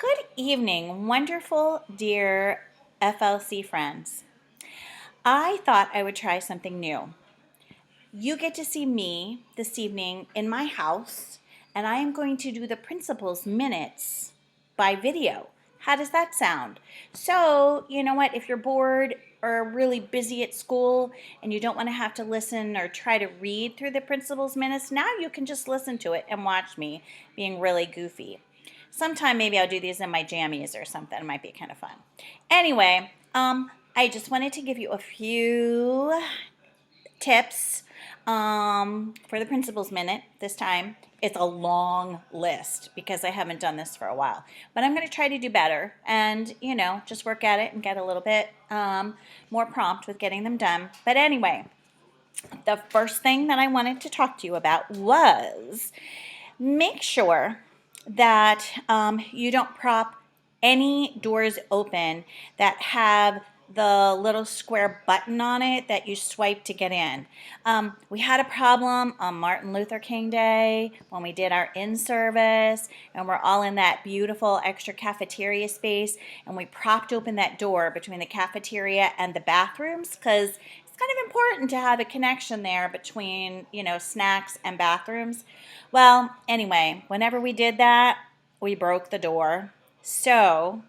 Good evening, wonderful, dear FLC friends. I thought I would try something new. You get to see me this evening in my house, and I am going to do the principal's minutes by video. How does that sound? So, you know what? If you're bored or really busy at school and you don't want to have to listen or try to read through the principal's minutes, now you can just listen to it and watch me being really goofy. Sometime maybe I'll do these in my jammies or something. It might be kind of fun. Anyway, I just wanted to give you a few tips for the Principal's Minute this time. It's a long list because I haven't done this for a while. But I'm going to try to do better and, just work at it and get a little bit more prompt with getting them done. But anyway, the first thing that I wanted to talk to you about was make sure that you don't prop any doors open that have the little square button on it that you swipe to get in. We had a problem on Martin Luther King Day when we did our in-service, and we're all in that beautiful extra cafeteria space, and we propped open that door between the cafeteria and the bathrooms because it's kind of important to have a connection there between, snacks and bathrooms. Well, anyway, whenever we did that, we broke the door. So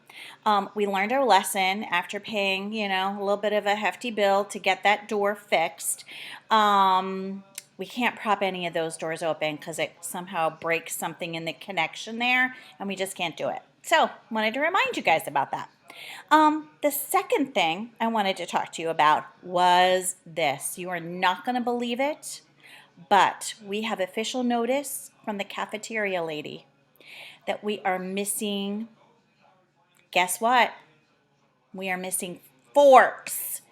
we learned our lesson after paying, a little bit of a hefty bill to get that door fixed. We can't prop any of those doors open because it somehow breaks something in the connection there, and we just can't do it. So wanted to remind you guys about that. The second thing I wanted to talk to you about was this. You are not going to believe it, but we have official notice from the cafeteria lady that we are missing, guess what? We are missing forks.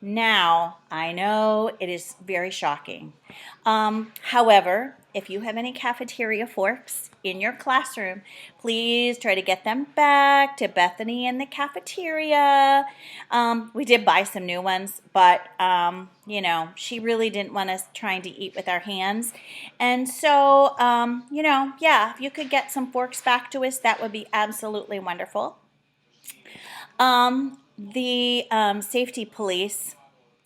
Now, I know it is very shocking. However, if you have any cafeteria forks in your classroom, please try to get them back to Bethany in the cafeteria. We did buy some new ones, but, she really didn't want us trying to eat with our hands. And so, if you could get some forks back to us, that would be absolutely wonderful. The safety police,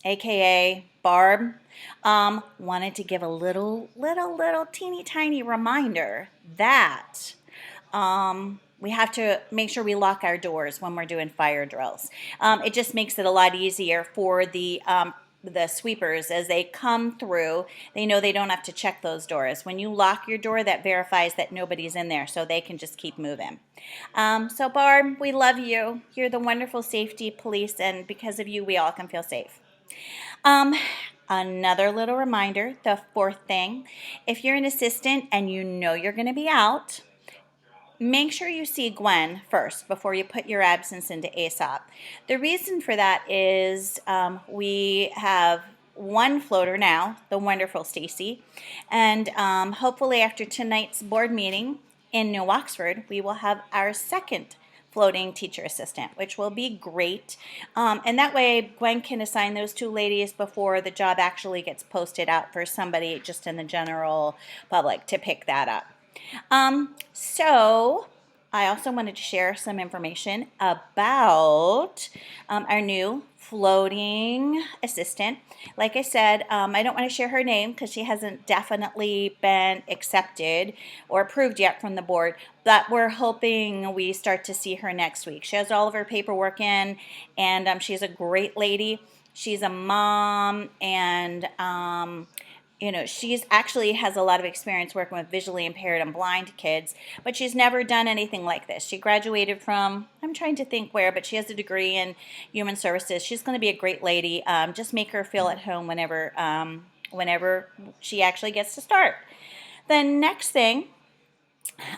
aka Barb, wanted to give a little teeny tiny reminder that we have to make sure we lock our doors when we're doing fire drills. It just makes it a lot easier for the sweepers as they come through. They know they don't have to check those doors. When you lock your door, that verifies that nobody's in there, so they can just keep moving. So Barb, we love you. You're the wonderful safety police, and because of you, we all can feel safe. Another little reminder, the fourth thing, if you're an assistant and you know you're going to be out, make sure you see Gwen first before you put your absence into ASOP. The reason for that is we have one floater now, the wonderful Stacy, and hopefully after tonight's board meeting in New Oxford, we will have our second floating teacher assistant, which will be great. And that way Gwen can assign those two ladies before the job actually gets posted out for somebody just in the general public to pick that up. So I also wanted to share some information about our new floating assistant. Like I said, I don't want to share her name because she hasn't definitely been accepted or approved yet from the board, but we're hoping we start to see her next week. She has all of her paperwork in, and she's a great lady. She's a mom, and she's actually has a lot of experience working with visually impaired and blind kids, but she's never done anything like this. She graduated from, I'm trying to think where, but she has a degree in human services. She's going to be a great lady. Just make her feel at home whenever she actually gets to start. The next thing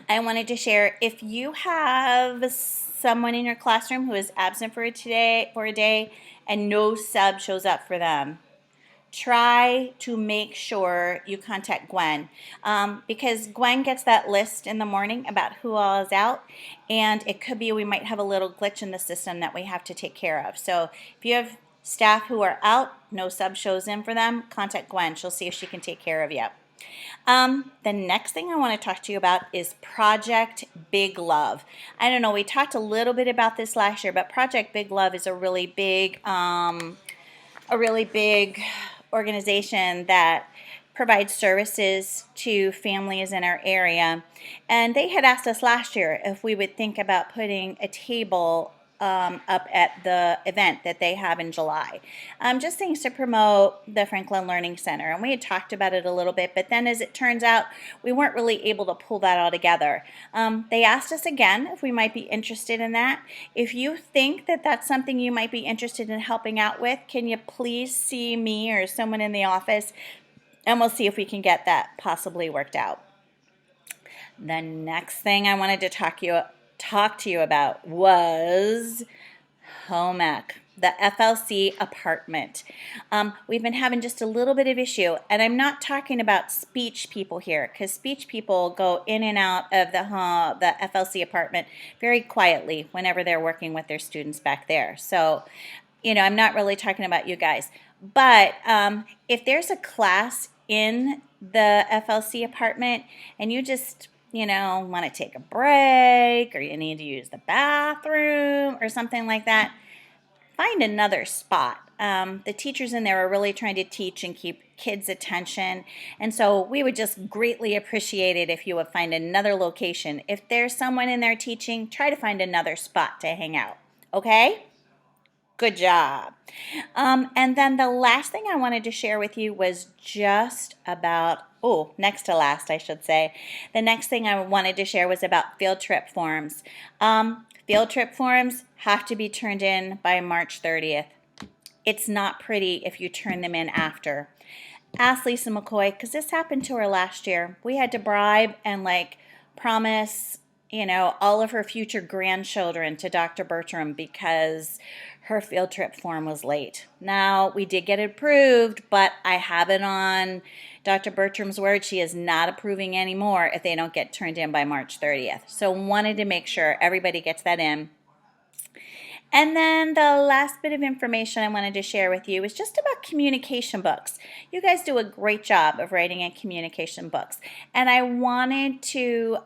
I wanted to share, if you have someone in your classroom who is absent for a day and no sub shows up for them, try to make sure you contact Gwen because Gwen gets that list in the morning about who all is out, and it could be we might have a little glitch in the system that we have to take care of. So if you have staff who are out, no sub shows in for them, contact Gwen. She'll see if she can take care of you. The next thing I want to talk to you about is Project Big Love. I don't know, we talked a little bit about this last year, but Project Big Love is a really big organization that provides services to families in our area. And they had asked us last year if we would think about putting a table up at the event that they have in July. Just things to promote the Franklin Learning Center. And we had talked about it a little bit, but then as it turns out, we weren't really able to pull that all together. They asked us again if we might be interested in that. If you think that that's something you might be interested in helping out with, can you please see me or someone in the office, and we'll see if we can get that possibly worked out. The next thing I wanted to talk to you about was home ec, the FLC apartment. We've been having just a little bit of issue, and I'm not talking about speech people here, because speech people go in and out of the FLC apartment very quietly whenever they're working with their students back there. So, I'm not really talking about you guys. But if there's a class in the FLC apartment and you just want to take a break, or you need to use the bathroom or something like that, find another spot. The teachers in there are really trying to teach and keep kids' attention, and so we would just greatly appreciate it if you would find another location. If there's someone in there teaching, try to find another spot to hang out, okay? Good job. And then the last thing I wanted to share with you was just about, next to last, I should say. The next thing I wanted to share was about field trip forms. Field trip forms have to be turned in by March 30th. It's not pretty if you turn them in after. Ask Lisa McCoy, because this happened to her last year. We had to bribe and promise all of her future grandchildren to Dr. Bertram because her field trip form was late. Now, we did get it approved, but I have it on Dr. Bertram's word. She is not approving anymore if they don't get turned in by March 30th. So wanted to make sure everybody gets that in. And then the last bit of information I wanted to share with you is just about communication books. You guys do a great job of writing in communication books. And I wanted to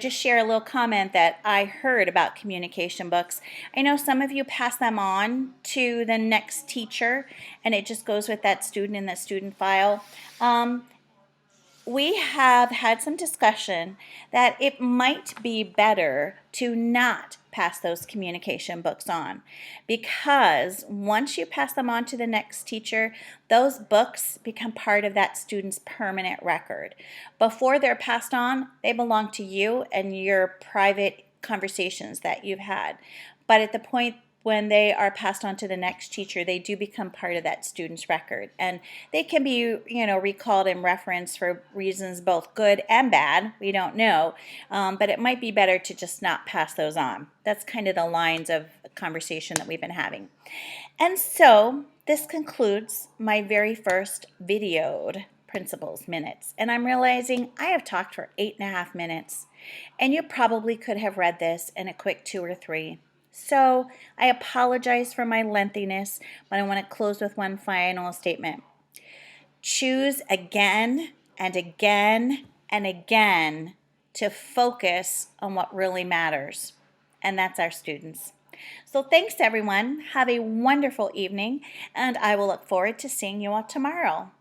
just share a little comment that I heard about communication books. I know some of you pass them on to the next teacher, and it just goes with that student in the student file. We have had some discussion that it might be better to not pass those communication books on, because once you pass them on to the next teacher, those books become part of that student's permanent record. Before they're passed on, they belong to you and your private conversations that you've had. But at the point when they are passed on to the next teacher, they do become part of that student's record. And they can be, recalled and referenced for reasons both good and bad. We don't know. But it might be better to just not pass those on. That's kind of the lines of conversation that we've been having. And so this concludes my very first videoed Principals Minutes. And I'm realizing I have talked for 8.5 minutes. And you probably could have read this in a quick 2 or 3. So I apologize for my lengthiness, but I want to close with one final statement. Choose again and again and again to focus on what really matters, and that's our students. So thanks, everyone. Have a wonderful evening, and I will look forward to seeing you all tomorrow.